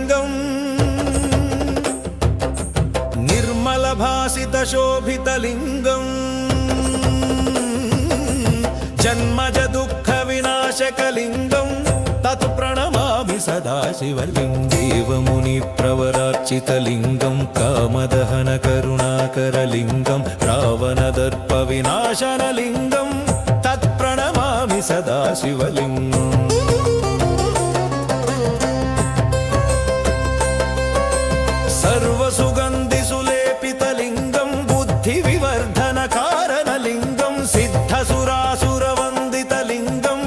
शिवलिङ्गम् निर्मलभासितशोभितलिङ्गम् जन्मज दुःखविनाशकलिङ्गम् तत् प्रणमामि सदा शिवलिङ्गम् देवमुनिप्रवरार्चितलिङ्गम् कामदहनकरुणाकरलिङ्गम् रावणदर्पविनाशनलिङ्गम् तत् प्रणमामि सदा शिवलिङ्गम् सर्वसुगन्धिसुलेपितलिङ्गम् बुद्धिविवर्धनकारणलिङ्गम् सिद्धसुरासुरवन्दितलिङ्गम्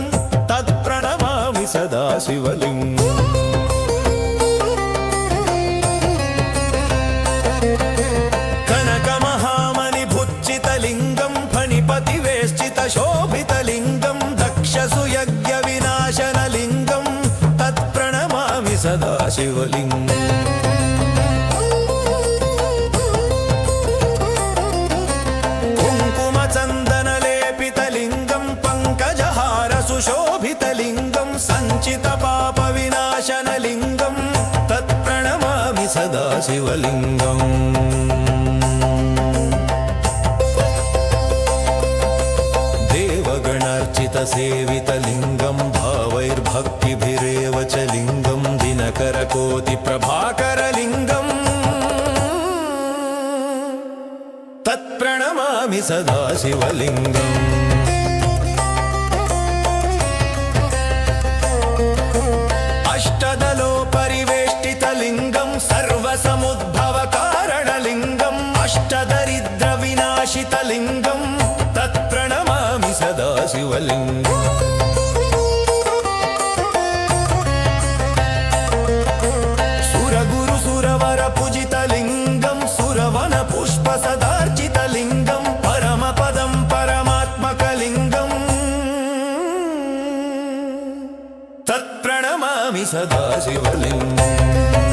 तत् प्रणमामि सदा शिवलिङ्गम् कनकमहामणिभुच्चितलिङ्गम् फणिपतिवेष्टितशोभितलिङ्गम् दक्षसुयज्ञविनाशनलिङ्गम् तत् प्रणमामि सदा शिवलिङ्गम् कुङ्कुमचन्दनलेपितलिङ्गम् पङ्कजहारसुशोभितलिङ्गम् सञ्चितपापविनाशनलिङ्गम् तत् प्रणमामि सदा शिवलिङ्गम् देवगणार्चितसेवितलिङ्गम् भावैर्भक्तिभिरेव च लिङ्गम् दिनकरकोटिप्रभाकरलिङ्गम् तत् प्रणमामि सदा शिवलिङ्गम् अष्टदलोपरिवेष्टितलिङ्गम् सर्वसमुद्भवकारणलिङ्गम् अष्टदरिद्रविनाशितलिङ्गम् तत् प्रणमामि सदा शिवलिङ्गम् सुरगुरुसुरवरपूजितलिङ्गम् सुरवनपुष्पसदार्चितलिङ्गम् परमपदं परमात्मकलिङ्गम् तत् प्रणमामि सदा शिवलिङ्गम्